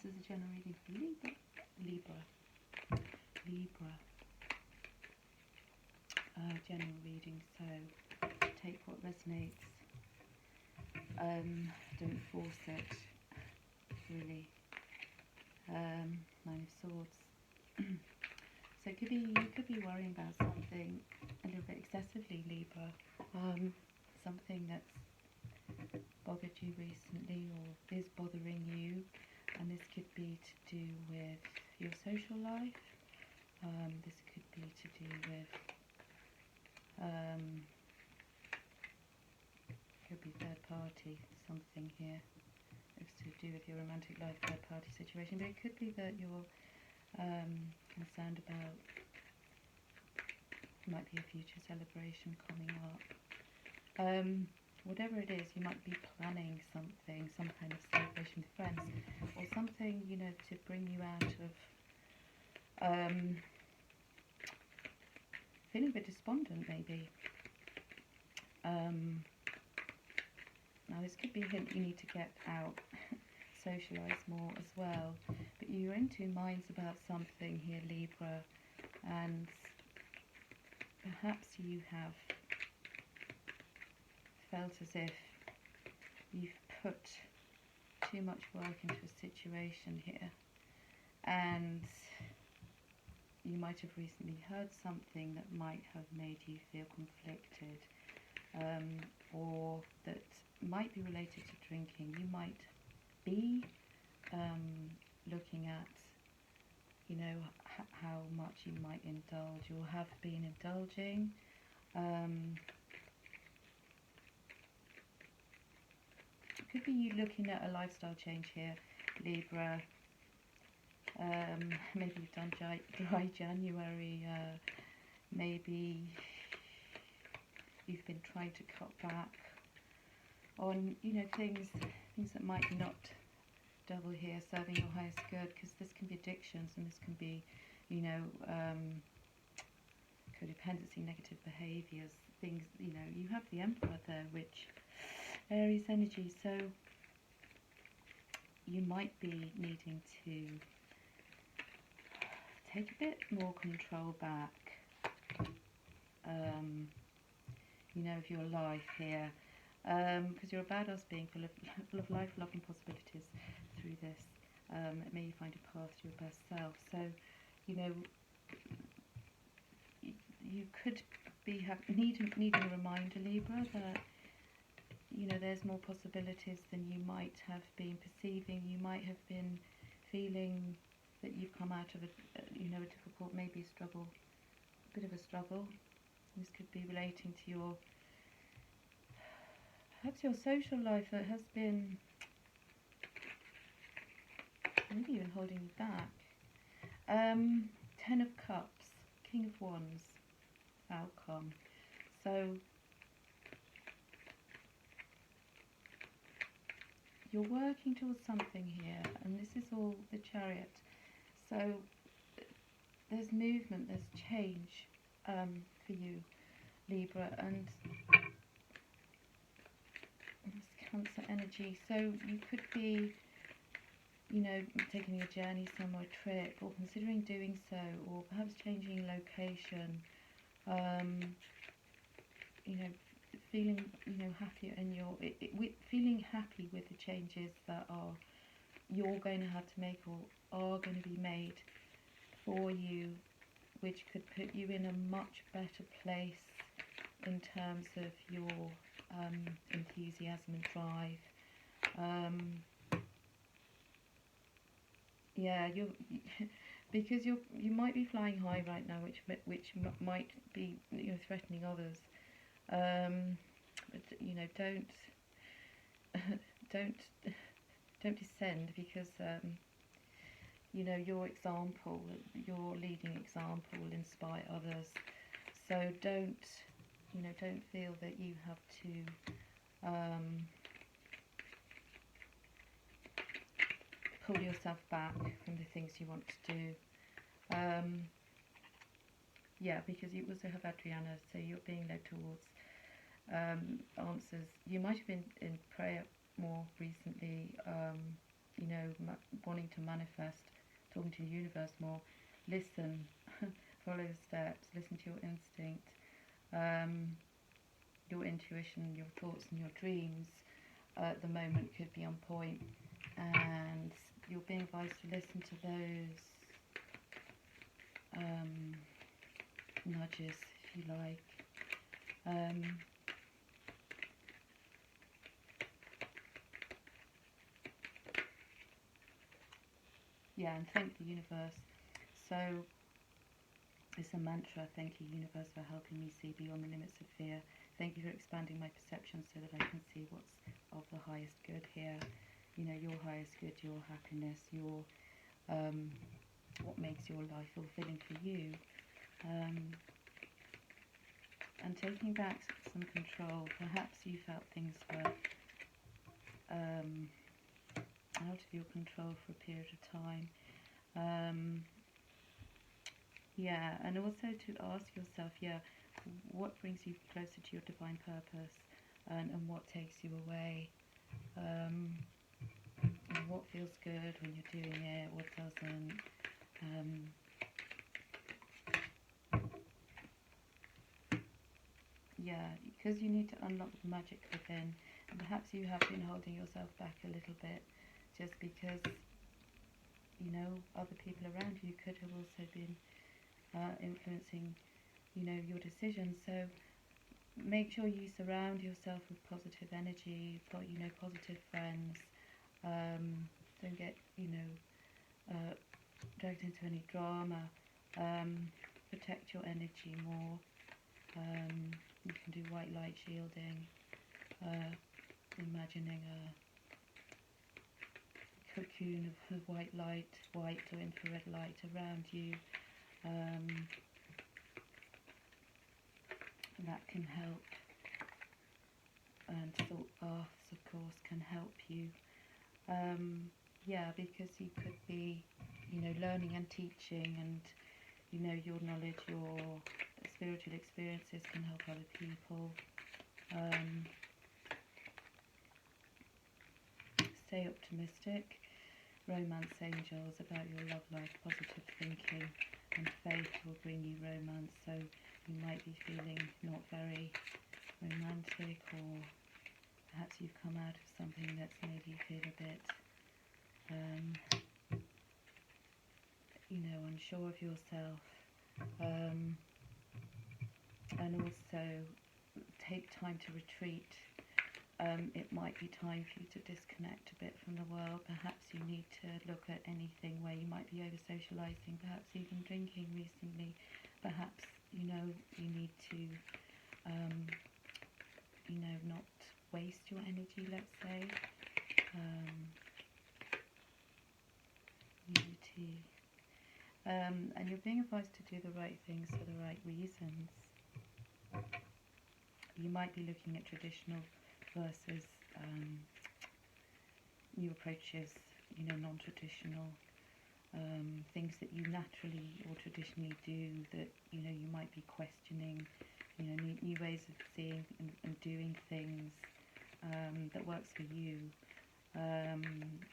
this is a general reading for Libra. General reading, so take what resonates. Don't force it, really. Nine of Swords. So it could be, you could be worrying about something a little bit excessively, Libra. Something that's bothered you recently or is bothering you, and this could be to do with your social life. This could be to do with could be third party, something here. It's to do with your romantic life, third party situation, but it could be that you're concerned about, might be a future celebration coming up. Whatever it is, you might be planning something, some kind of celebration with friends, or something, you know, to bring you out of feeling a bit despondent, maybe. Now this could be a hint you need to get out, socialise more as well, but you're in two minds about something here, Libra, and perhaps you have felt as if you've put too much work into a situation here, and you might have recently heard something that might have made you feel conflicted, or that might be related to drinking. You might be looking at, you know, how much you might indulge or have been indulging. It could be you looking at a lifestyle change here, Libra. Maybe you've done dry January, maybe you've been trying to cut back on, you know, things that might not double here, serving your highest good, because this can be addictions, and this can be, you know, codependency, negative behaviours, things, you know. You have the Emperor there, which Aries energy, so you might be needing to take a bit more control back, you know, of your life here, because you're a badass being full of life, love and possibilities through this. May you find a path to your best self. So, you know, you could be needing a reminder, Libra, that, you know, there's more possibilities than you might have been perceiving. You might have been feeling that you've come out of a you know, a difficult, maybe a struggle, a bit of a struggle. This could be relating to your, perhaps your social life that has been maybe even holding you back. 10 of Cups, King of Wands, outcome. So you're working towards something here, and this is all the Chariot. So there's movement, there's change for you, Libra, and it's Cancer energy. So you could be, you know, taking a journey somewhere, trip, or considering doing so, or perhaps changing location. You know, feeling, you know, happier in your, feeling happy with the changes that you're going to have to make or are going to be made for you, which could put you in a much better place in terms of your enthusiasm and drive. Yeah, because you might be flying high right now, which might be, you know, threatening others. But you know, don't descend, because you know, your example, your leading example will inspire others. So don't, you know, don't feel that you have to pull yourself back from the things you want to do. Yeah, because you also have Adriana, so you're being led towards answers. You might have been in prayer more recently, you know, wanting to manifest, talking to the universe more, listen, follow the steps, listen to your instinct, your intuition, your thoughts and your dreams at the moment could be on point, and you're being advised to listen to those nudges, if you like. Yeah, and thank the universe. So it's a mantra: thank you, universe, for helping me see beyond the limits of fear. Thank you for expanding my perception so that I can see what's of the highest good here. You know, your highest good, your happiness, your what makes your life fulfilling for you. And taking back some control. Perhaps you felt things were out of your control for a period of time. Yeah, and also to ask yourself, what brings you closer to your divine purpose, and what takes you away? What feels good when you're doing it, what doesn't? Yeah, because you need to unlock the magic within, and perhaps you have been holding yourself back a little bit just because, you know, other people around you could have also been influencing, you know, your decisions. So make sure you surround yourself with positive energy, you know, positive friends. Don't get, you know, dragged into any drama. Protect your energy more. You can do white light shielding, imagining a cocoon of white light, white or infrared light around you. That can help. And salt baths, of course, can help you. Yeah, because you could be, you know, learning and teaching, and, you know, your knowledge, your spiritual experiences can help other people. Stay optimistic. Romance angels about your love life, positive thinking and faith will bring you romance. So you might be feeling not very romantic, or perhaps you've come out of something that's made you feel a bit you know, unsure of yourself, and also take time to retreat. It might be time for you to disconnect a bit from the world. Perhaps you need to look at anything where you might be over socializing, perhaps even drinking recently. Perhaps, you know, you need to you know, not waste your energy, let's say. Unity. And you're being advised to do the right things for the right reasons. You might be looking at traditional versus new approaches, you know, non-traditional, things that you naturally or traditionally do that, you know, you might be questioning, you know, new ways of seeing and doing things that works for you.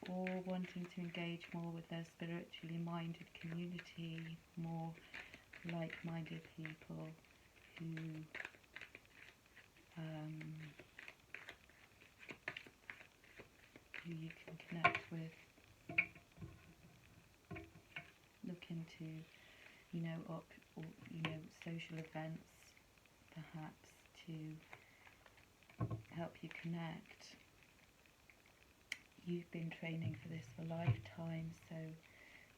Or wanting to engage more with their spiritually minded community, more like-minded people who you can connect with. Look into, you know, or, you know, social events perhaps to help you connect. You've been training for this for lifetimes, so,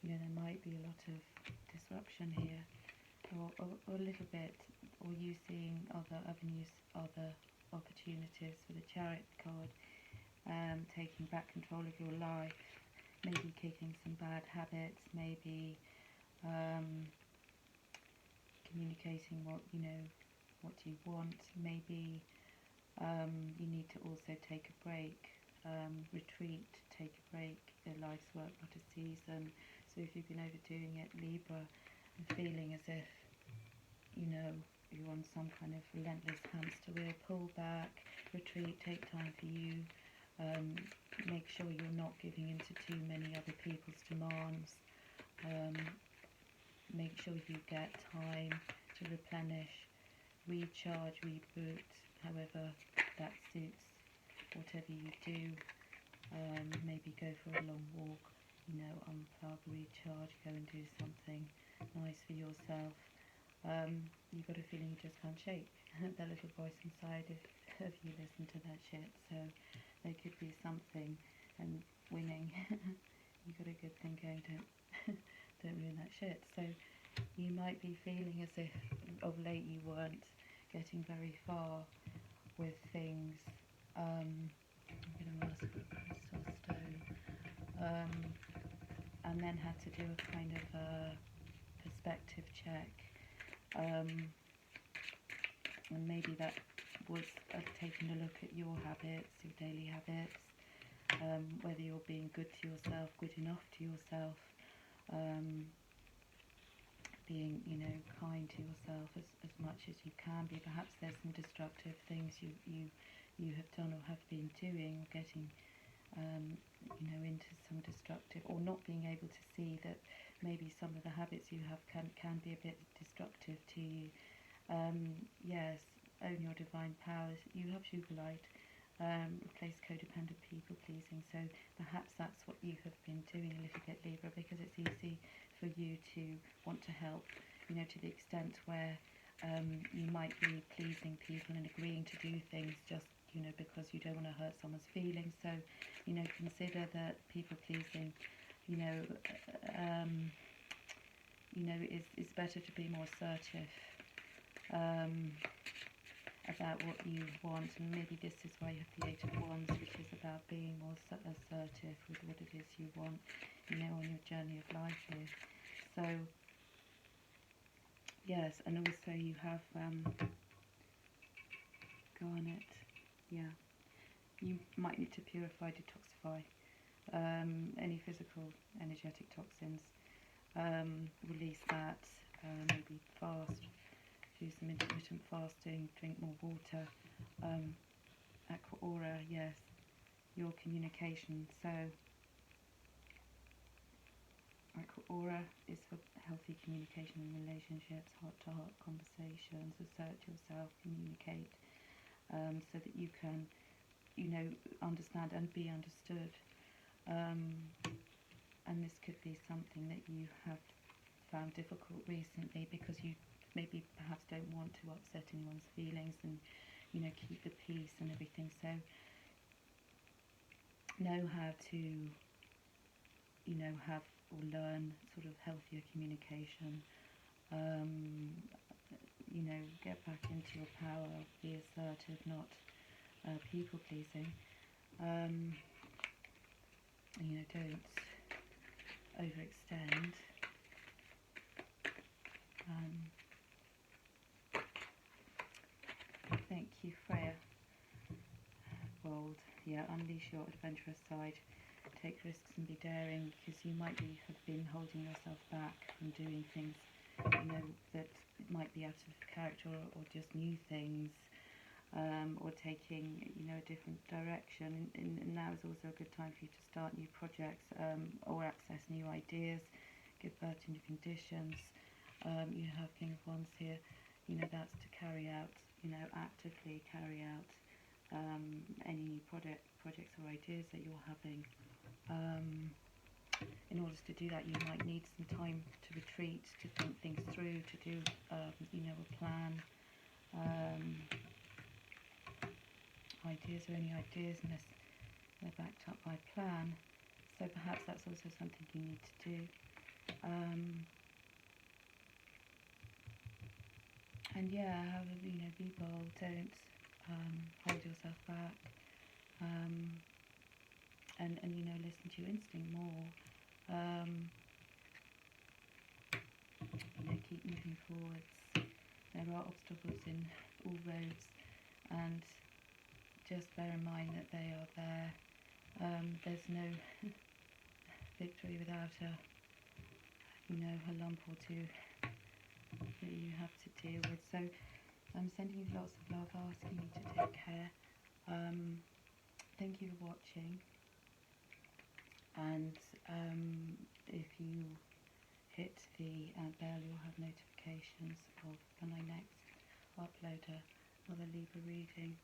you know, there might be a lot of disruption here, or a little bit, or you seeing other avenues, other opportunities for the Chariot card, taking back control of your life, maybe kicking some bad habits, maybe communicating what, you know, what you want. Maybe you need to also take a break, retreat, take a break. Life's work, not a season. So if you've been overdoing it, Libra, and feeling as if, you know, you're on some kind of relentless hamster wheel, pull back, retreat, take time for you. Make sure you're not giving in to too many other people's demands. Make sure you get time to replenish, recharge, reboot, however that suits whatever you do. Maybe go for a long walk, unplug, recharge, go and do something nice for yourself. You've got a feeling you just can't shake that little voice inside if you listen to that shit. So there could be something, and winning. You got a good thing going, don't ruin that shit. So you might be feeling as if of late you weren't getting very far with things. I'm going to ask for a crystal stone, and then had to do a kind of a perspective check, and maybe that was taking a look at your habits, your daily habits, whether you're being good to yourself, good enough to yourself, being, kind to yourself as much as you can be. Perhaps there's some destructive things you have done or have been doing, or getting, into some destructive, or not being able to see that maybe some of the habits you have can be a bit destructive to you. Yes, own your divine powers. You have sugar light. Replace codependent people pleasing. So perhaps that's what you have been doing a little bit, Libra, because it's easy for you to want to help, to the extent where you might be pleasing people and agreeing to do things just, because you don't want to hurt someone's feelings. So, consider that people pleasing, is better to be more assertive about what you want. And maybe this is why you have the Eight of Wands, which is about being more assertive with what it is you want, on your journey of life here. So, yes, and also you have garnet. Yeah, you might need to purify, detoxify any physical, energetic toxins. Release that. Maybe fast. Do some intermittent fasting. Drink more water. Aqua aura. Yes, your communication. So aqua aura is for healthy communication in relationships, heart-to-heart conversations. Assert yourself, communicate, so that you can, understand and be understood. And this could be something that you have found difficult recently, because you maybe perhaps don't want to upset anyone's feelings, and keep the peace and everything. So know how to have or learn sort of healthier communication. Get back into your power, be assertive, not people pleasing. Don't overextend. Thank you, Freya. Bold. Yeah, unleash your adventurous side. Take risks and be daring, because you might have been holding yourself back from doing things, that might be out of character, or just new things, or taking, a different direction. And now is also a good time for you to start new projects, or access new ideas, give birth to new conditions. You have King of Wands here. That's to carry out, actively carry out any new projects or ideas that you're having. In order to do that, you might need some time to retreat, to think things through, to do, a plan. Ideas are only ideas unless they're backed up by plan. So perhaps that's also something you need to do. And yeah, be bold. Don't hold yourself back. And listen to your instinct more. Keep moving forwards. There are obstacles in all roads, and just bear in mind that they are there. There's no victory without a lump or two that you have to deal with. So I'm sending you lots of love, asking you to take care. thank you for watching, and if you hit the bell, you'll have notifications of when I next upload another Libra reading.